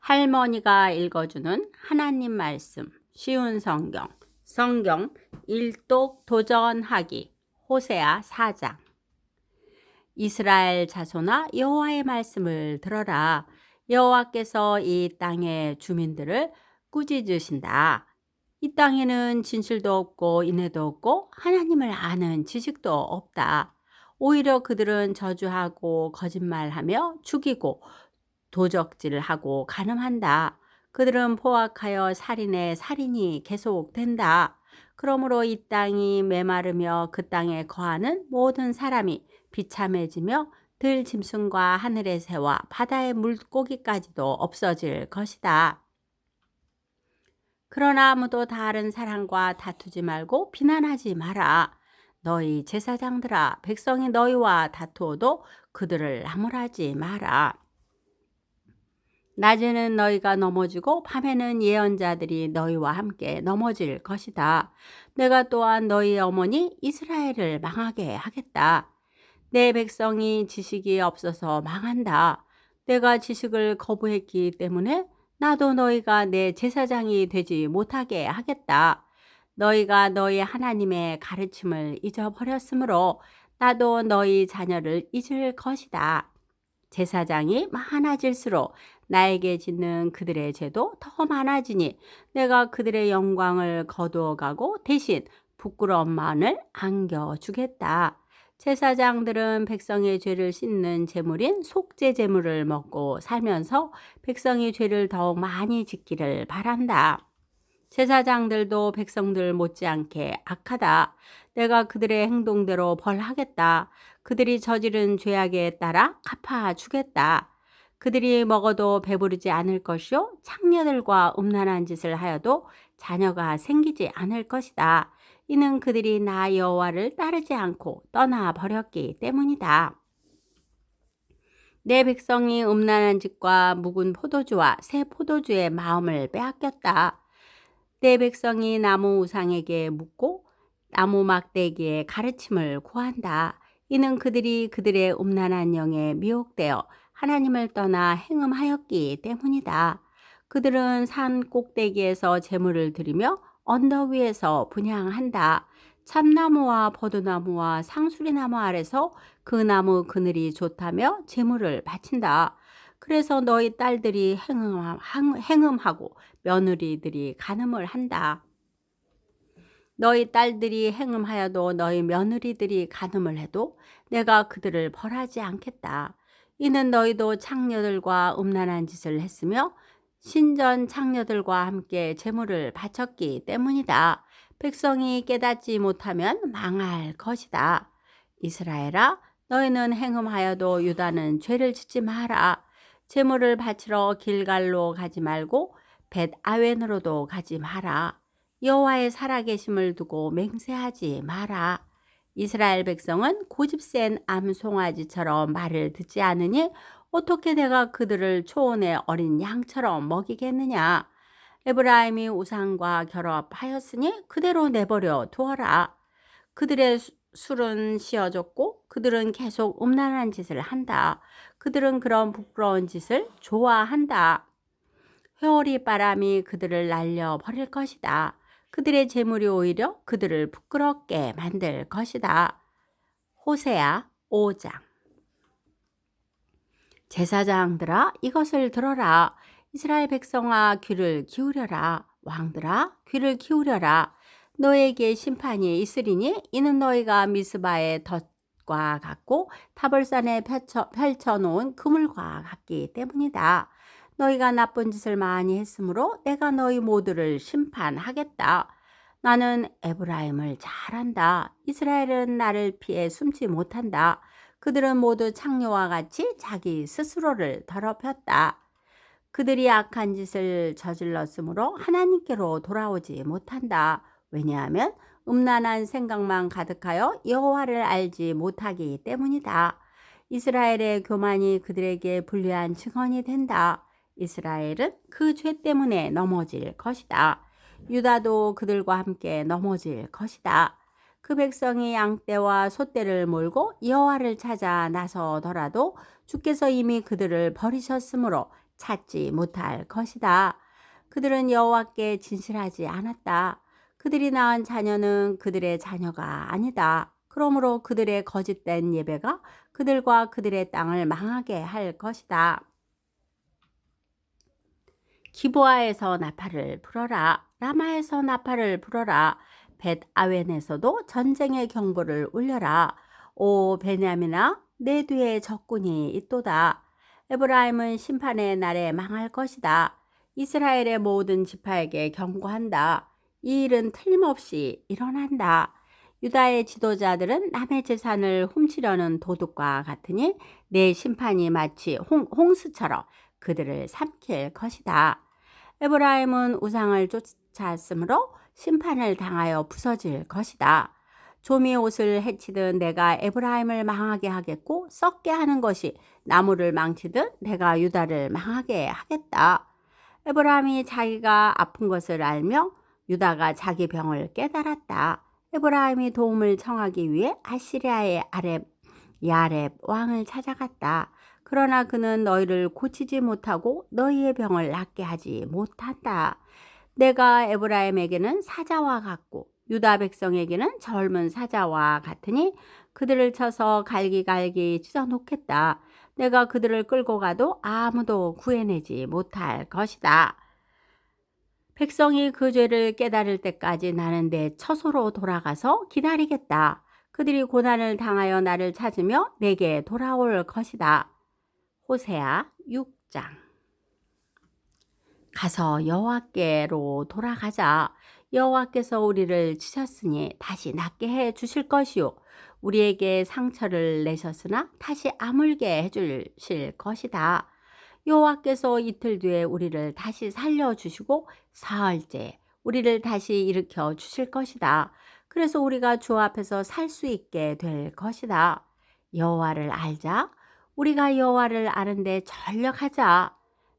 할머니가 읽어주는 하나님 말씀, 쉬운 성경 일독 도전하기, 호세아 4장. 이스라엘 자손아, 여호와의 말씀을 들어라. 여호와께서 이 땅의 주민들을 꾸짖으신다. 이 땅에는 진실도 없고 인애도 없고 하나님을 아는 지식도 없다. 오히려 그들은 저주하고 거짓말하며 죽이고 도적질하고 간음한다. 그들은 포악하여 살인에 살인이 계속된다. 그러므로 이 땅이 메마르며 그 땅에 거하는 모든 사람이 비참해지며 들짐승과 하늘의 새와 바다의 물고기까지도 없어질 것이다. 그러나 아무도 다른 사람과 다투지 말고 비난하지 마라. 너희 제사장들아, 백성이 너희와 다투어도 그들을 나무라지 마라. 낮에는 너희가 넘어지고 밤에는 예언자들이 너희와 함께 넘어질 것이다. 내가 또한 너희 어머니 이스라엘을 망하게 하겠다. 내 백성이 지식이 없어서 망한다. 내가 지식을 거부했기 때문에 나도 너희가 내 제사장이 되지 못하게 하겠다. 너희가 너희 하나님의 가르침을 잊어버렸으므로 나도 너희 자녀를 잊을 것이다. 제사장이 많아질수록 나에게 짓는 그들의 죄도 더 많아지니 내가 그들의 영광을 거두어가고 대신 부끄러움만을 안겨주겠다. 제사장들은 백성의 죄를 씻는 제물인 속죄 제물을 먹고 살면서 백성이 죄를 더욱 많이 짓기를 바란다. 제사장들도 백성들 못지않게 악하다. 내가 그들의 행동대로 벌하겠다. 그들이 저지른 죄악에 따라 갚아주겠다. 그들이 먹어도 배부르지 않을 것이요 창녀들과 음란한 짓을 하여도 자녀가 생기지 않을 것이다. 이는 그들이 나 여호와를 따르지 않고 떠나버렸기 때문이다. 내 백성이 음란한 짓과 묵은 포도주와 새 포도주의 마음을 빼앗겼다. 내 백성이 나무 우상에게 묻고 나무 막대기에 가르침을 구한다. 이는 그들이 그들의 음란한 영에 미혹되어 하나님을 떠나 행음하였기 때문이다. 그들은 산 꼭대기에서 제물을 드리며 언덕 위에서 분향한다. 참나무와 버드나무와 상수리나무 아래서 그 나무 그늘이 좋다며 제물을 바친다. 그래서 너희 딸들이 행음하고 며느리들이 간음을 한다. 너희 딸들이 행음하여도 너희 며느리들이 간음을 해도 내가 그들을 벌하지 않겠다. 이는 너희도 창녀들과 음란한 짓을 했으며 신전 창녀들과 함께 제물을 바쳤기 때문이다. 백성이 깨닫지 못하면 망할 것이다. 이스라엘아, 너희는 행음하여도 유다는 죄를 짓지 마라. 제물을 바치러 길갈로 가지 말고 벳 아웬으로도 가지 마라. 여호와의 살아계심을 두고 맹세하지 마라. 이스라엘 백성은 고집센 암송아지처럼 말을 듣지 않으니 어떻게 내가 그들을 초원의 어린 양처럼 먹이겠느냐. 에브라임이 우상과 결합하였으니 그대로 내버려 두어라. 그들의 술은 씌어졌고 그들은 계속 음란한 짓을 한다. 그들은 그런 부끄러운 짓을 좋아한다. 회오리 바람이 그들을 날려버릴 것이다. 그들의 재물이 오히려 그들을 부끄럽게 만들 것이다. 호세아 5장. 제사장들아, 이것을 들어라. 이스라엘 백성아, 귀를 기울여라. 왕들아, 귀를 기울여라. 너에게 심판이 있으리니 이는 너희가 미스바의 덫과 같고 타볼산에 펼쳐놓은 그물과 같기 때문이다. 너희가 나쁜 짓을 많이 했으므로 내가 너희 모두를 심판하겠다. 나는 에브라임을 잘 안다. 이스라엘은 나를 피해 숨지 못한다. 그들은 모두 창녀와 같이 자기 스스로를 더럽혔다. 그들이 악한 짓을 저질렀으므로 하나님께로 돌아오지 못한다. 왜냐하면 음란한 생각만 가득하여 여호와를 알지 못하기 때문이다. 이스라엘의 교만이 그들에게 불리한 증언이 된다. 이스라엘은 그 죄 때문에 넘어질 것이다. 유다도 그들과 함께 넘어질 것이다. 그 백성이 양떼와 소떼를 몰고 여호와를 찾아 나서더라도 주께서 이미 그들을 버리셨으므로 찾지 못할 것이다. 그들은 여호와께 진실하지 않았다. 그들이 낳은 자녀는 그들의 자녀가 아니다. 그러므로 그들의 거짓된 예배가 그들과 그들의 땅을 망하게 할 것이다. 기브아에서 나팔을 불어라. 라마에서 나팔을 불어라. 벳 아웬에서도 전쟁의 경보를 울려라. 오 베냐민아, 내 뒤에 적군이 있도다. 에브라임은 심판의 날에 망할 것이다. 이스라엘의 모든 지파에게 경고한다. 이 일은 틀림없이 일어난다. 유다의 지도자들은 남의 재산을 훔치려는 도둑과 같으니 내 심판이 마치 홍수처럼 그들을 삼킬 것이다. 에브라임은 우상을 쫓았으므로 심판을 당하여 부서질 것이다. 좀이 옷을 해치듯 내가 에브라임을 망하게 하겠고 썩게 하는 것이 나무를 망치듯 내가 유다를 망하게 하겠다. 에브라임이 자기가 아픈 것을 알며 유다가 자기 병을 깨달았다. 에브라임이 도움을 청하기 위해 아시리아의 야렙 왕을 찾아갔다. 그러나 그는 너희를 고치지 못하고 너희의 병을 낫게 하지 못한다. 내가 에브라임에게는 사자와 같고 유다 백성에게는 젊은 사자와 같으니 그들을 쳐서 갈기갈기 찢어놓겠다. 내가 그들을 끌고 가도 아무도 구해내지 못할 것이다. 백성이 그 죄를 깨달을 때까지 나는 내 처소로 돌아가서 기다리겠다. 그들이 고난을 당하여 나를 찾으며 내게 돌아올 것이다. 호세아 6장. 가서 여호와께로 돌아가자. 여호와께서 우리를 치셨으니 다시 낫게 해 주실 것이요 우리에게 상처를 내셨으나 다시 아물게 해 주실 것이다. 여호와께서 이틀 뒤에 우리를 다시 살려 주시고 사흘째 우리를 다시 일으켜 주실 것이다. 그래서 우리가 주 앞에서 살 수 있게 될 것이다. 여호와를 알자. 우리가 여호와를 아는데 전력하자.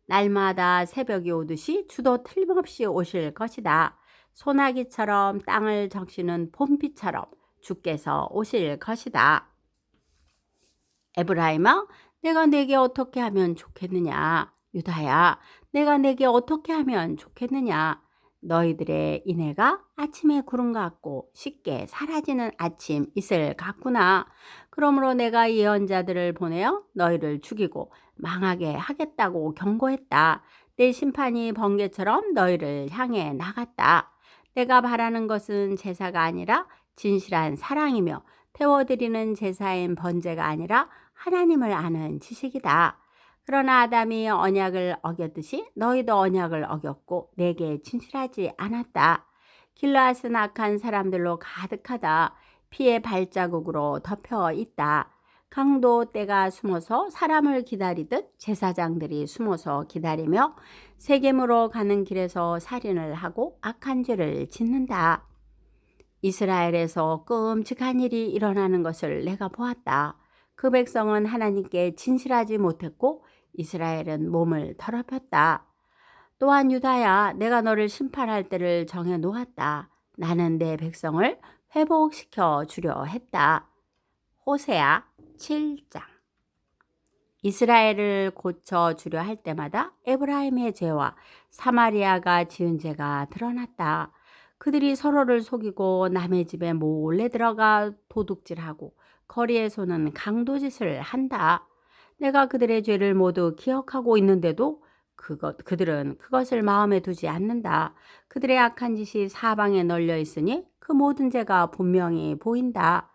날마다 새벽이 오듯이 주도 틀림없이 오실 것이다. 소나기처럼 땅을 적시는 봄비처럼 주께서 오실 것이다. 에브라임아, 내가 내게 어떻게 하면 좋겠느냐? 유다야, 내가 내게 어떻게 하면 좋겠느냐? 너희들의 인애가 아침의 구름 같고 쉽게 사라지는 아침 이슬 같구나. 그러므로 내가 예언자들을 보내어 너희를 죽이고 망하게 하겠다고 경고했다. 내 심판이 번개처럼 너희를 향해 나갔다. 내가 바라는 것은 제사가 아니라 진실한 사랑이며 태워드리는 제사인 번제가 아니라 하나님을 아는 지식이다. 그러나 아담이 언약을 어겼듯이 너희도 언약을 어겼고 내게 진실하지 않았다. 길르앗은 악한 사람들로 가득하다. 피의 발자국으로 덮여 있다. 강도 떼가 숨어서 사람을 기다리듯 제사장들이 숨어서 기다리며 세겜으로 가는 길에서 살인을 하고 악한 죄를 짓는다. 이스라엘에서 끔찍한 일이 일어나는 것을 내가 보았다. 그 백성은 하나님께 진실하지 못했고 이스라엘은 몸을 더럽혔다. 또한 유다야, 내가 너를 심판할 때를 정해 놓았다. 나는 내 백성을 회복시켜 주려 했다. 호세아 7장. 이스라엘을 고쳐 주려 할 때마다 에브라임의 죄와 사마리아가 지은 죄가 드러났다. 그들이 서로를 속이고 남의 집에 몰래 들어가 도둑질하고 거리에서는 강도짓을 한다. 내가 그들의 죄를 모두 기억하고 있는데도 그들은 그것을 마음에 두지 않는다. 그들의 악한 짓이 사방에 널려 있으니 그 모든 죄가 분명히 보인다.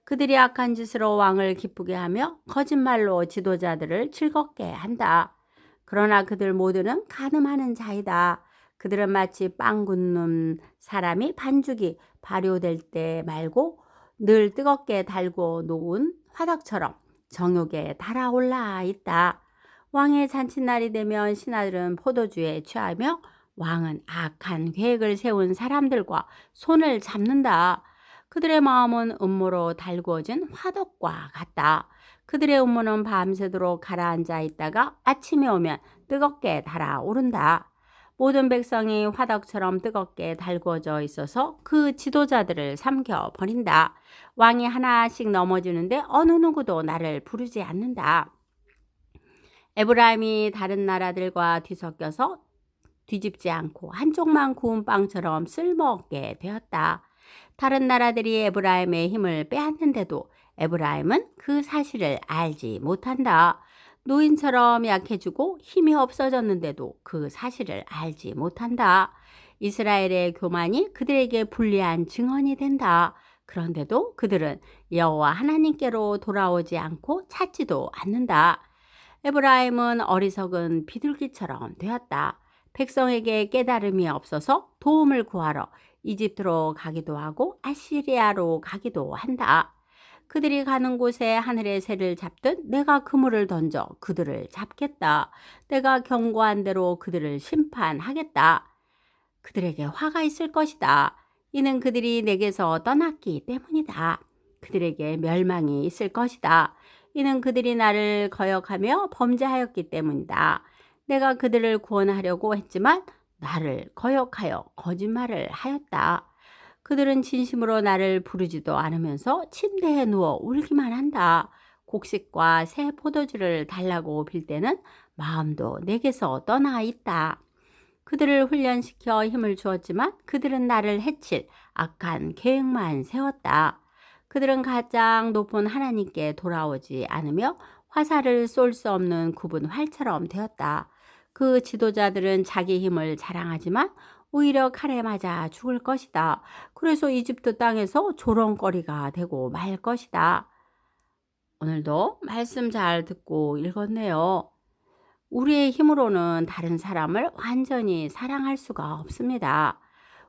그들이 악한 짓으로 왕을 기쁘게 하며 거짓말로 지도자들을 즐겁게 한다. 그러나 그들 모두는 간음하는 자이다. 그들은 마치 빵 굽는 사람이 반죽이 발효될 때 말고 늘 뜨겁게 달고 놓은 화덕처럼 정욕에 달아올라 있다. 왕의 잔칫날이 되면 신하들은 포도주에 취하며 왕은 악한 계획을 세운 사람들과 손을 잡는다. 그들의 마음은 음모로 달구어진 화덕과 같다. 그들의 음모는 밤새도록 가라앉아 있다가 아침에 오면 뜨겁게 달아오른다. 모든 백성이 화덕처럼 뜨겁게 달구어져 있어서 그 지도자들을 삼켜버린다. 왕이 하나씩 넘어지는데 어느 누구도 나를 부르지 않는다. 에브라임이 다른 나라들과 뒤섞여서 뒤집지 않고 한쪽만 구운 빵처럼 쓸모없게 되었다. 다른 나라들이 에브라임의 힘을 빼앗는데도 에브라임은 그 사실을 알지 못한다. 노인처럼 약해지고 힘이 없어졌는데도 그 사실을 알지 못한다. 이스라엘의 교만이 그들에게 불리한 증언이 된다. 그런데도 그들은 여호와 하나님께로 돌아오지 않고 찾지도 않는다. 에브라임은 어리석은 비둘기처럼 되었다. 백성에게 깨달음이 없어서 도움을 구하러 이집트로 가기도 하고 아시리아로 가기도 한다. 그들이 가는 곳에 하늘의 새를 잡듯 내가 그물을 던져 그들을 잡겠다. 내가 경고한 대로 그들을 심판하겠다. 그들에게 화가 있을 것이다. 이는 그들이 내게서 떠났기 때문이다. 그들에게 멸망이 있을 것이다. 이는 그들이 나를 거역하며 범죄하였기 때문이다. 내가 그들을 구원하려고 했지만 나를 거역하여 거짓말을 하였다. 그들은 진심으로 나를 부르지도 않으면서 침대에 누워 울기만 한다. 곡식과 새 포도주를 달라고 빌 때는 마음도 내게서 떠나 있다. 그들을 훈련시켜 힘을 주었지만 그들은 나를 해칠 악한 계획만 세웠다. 그들은 가장 높은 하나님께 돌아오지 않으며 화살을 쏠 수 없는 굽은 활처럼 되었다. 그 지도자들은 자기 힘을 자랑하지만 오히려 칼에 맞아 죽을 것이다. 그래서 이집트 땅에서 조롱거리가 되고 말 것이다. 오늘도 말씀 잘 듣고 읽었네요. 우리의 힘으로는 다른 사람을 완전히 사랑할 수가 없습니다.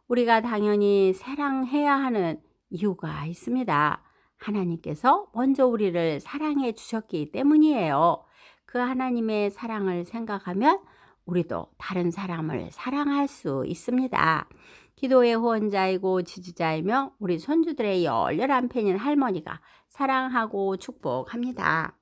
우리가 당연히 사랑해야 하는 이유가 있습니다. 하나님께서 먼저 우리를 사랑해 주셨기 때문이에요. 그 하나님의 사랑을 생각하면 우리도 다른 사람을 사랑할 수 있습니다. 기도의 후원자이고 지지자이며 우리 손주들의 열렬한 팬인 할머니가 사랑하고 축복합니다.